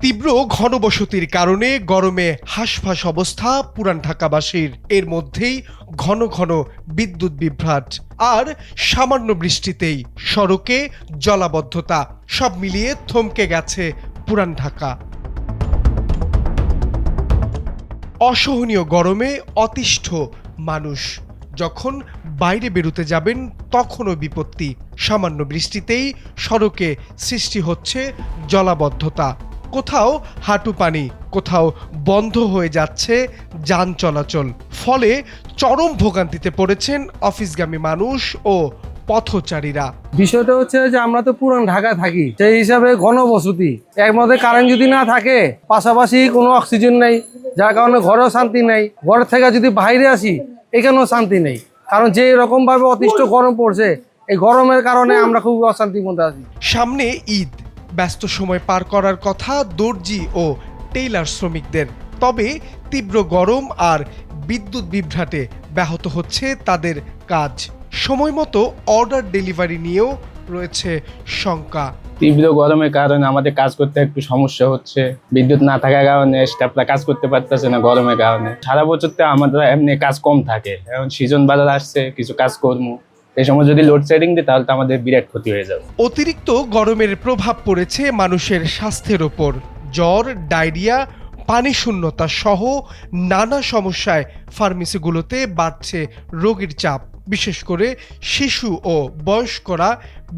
তীব্র ঘনবসতির কারণে গরমে হাঁসফাঁস অবস্থা পুরান ঢাকাবাসীর। এর মধ্যেই ঘন ঘন বিদ্যুৎ বিভ্রাট আর সামান্য বৃষ্টিতেই সড়কে জলাবদ্ধতা, সব মিলিয়ে থমকে গেছে পুরান ঢাকা। অসহনীয় গরমে অতিষ্ঠ মানুষ। যখন বাইরে বেরোতে যাবেন তখনও বিপত্তি। সামান্য বৃষ্টিতেই সড়কে সৃষ্টি হচ্ছে জলাবদ্ধতা। কোথাও হাঁটু পানি, কোথাও বন্ধ হয়ে যাচ্ছে যান চলাচল। ফলে চরম ভোগান্তিতে পড়েছেন অফিসগামী মানুষ ও পথচারীরা। বিষয়টা হচ্ছে যে আমরা তো পুরান ঢাকা থাকি, সেই হিসাবে ঘনবসতি, এর মধ্যে কারেন্ট যদি না থাকে, পাশাপাশি কোনো অক্সিজেন নেই, যার কারণে ঘরেও শান্তি নেই। ঘর থেকে যদি বাইরে আসি এখানেও শান্তি নেই, কারণ যে রকম ভাবে অতিষ্ঠ গরম পড়ছে, এই গরমের কারণে আমরা খুব অশান্তির মধ্যে আছি। সামনে ঈদ, ব্যস্ত সময় পার করার কথা দর্জি ও টেইলার শ্রমিকদের। তবে তীব্র গরম আর বিদ্যুৎ বিভ্রাটে ব্যাহত হচ্ছে তাদের কাজ। সময় মতো অর্ডার ডেলিভারি নিয়েও রয়েছে শঙ্কা। তীব্র গরমের কারণে আমাদের কাজ করতে একটু সমস্যা হচ্ছে। বিদ্যুৎ না থাকার কারণে স্টাফরা কাজ করতে পারতেছে না গরমের কারণে। সারা বছর তো আমাদের এমনি কাজ কম থাকে, এখন সিজন বাজার আসছে, কিছু কাজ করবো, এই সময় যদি লোডশেডিং দিই তাহলে তো আমাদের বিরাট ক্ষতি হয়ে যাবে। অতিরিক্ত গরমের প্রভাব পড়েছে মানুষের স্বাস্থ্যের ওপর। জ্বর, ডায়রিয়া, পানি শূন্যতা সহ নানা সমস্যায় ফার্মেসিগুলোতে বাড়ছে রোগীর চাপ। বিশেষ করে শিশু ও বয়স্করা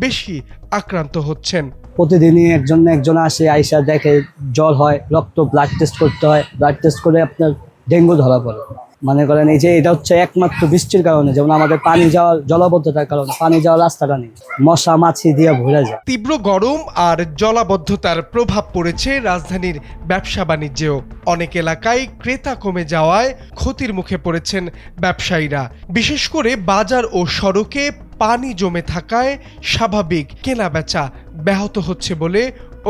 বেশি আক্রান্ত হচ্ছেন। প্রতিদিনই একজন না একজন আসে, আইসা দেখে জ্বর হয়, রক্ত ব্লাড টেস্ট করতে হয়, ব্লাড টেস্ট করে আপনার ডেঙ্গু ধরা পড়ে। মনে করেন এই যে এটা হচ্ছে একমাত্র বৃষ্টির কারণে, যেমন আমাদের পানি যাওয়ার জলাবদ্ধতার কারণে পানি যাওয়ার রাস্তাটা নেই, মশা মাছি দিয়ে ভরে যায়। তীব্র গরম আর জলাবদ্ধতার প্রভাব পড়েছে রাজধানীর ব্যবসা বাণিজ্যেও। অনেক এলাকায় ক্রেতা কমে যাওয়ায় ক্ষতির মুখে পড়েছেন ব্যবসায়ীরা। বিশেষ করে বাজার ও সড়কে পানি জমে থাকায় স্বাভাবিক কেনাবেচা ব্যাহত হচ্ছে বলে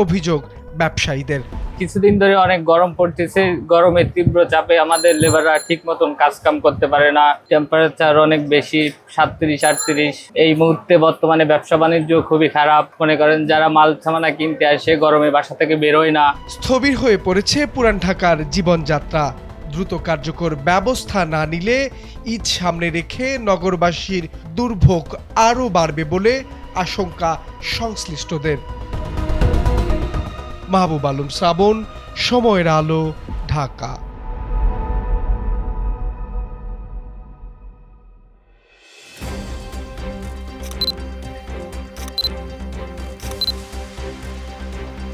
অভিযোগ ব্যবসায়ীদের। কিছুদিন ধরে অনেক গরম পড়তেছে, গরমের তীব্র চাপে আমাদের লেবাররা ঠিক মতন কাজ কাম করতে পারে না। টেম্পারেচার অনেক বেশি, 37-38। এই মুহূর্তে বর্তমানে ব্যবসা বাণিজ্য খুবই খারাপ। মনে করেন যারা মাল সামানা কিনতে আসে গরমে বাসা থেকে বেরোয় না। স্থবির হয়ে পড়েছে পুরান ঢাকার জীবনযাত্রা। দ্রুত কার্যকর ব্যবস্থা না নিলে ঈদ সামনে রেখে নগরবাসীর দুর্ভোগ আরও বাড়বে বলে আশঙ্কা সংশ্লিষ্টদের। মাহবুব আলম শ্রাবণ, সময়ের আলো, ঢাকা।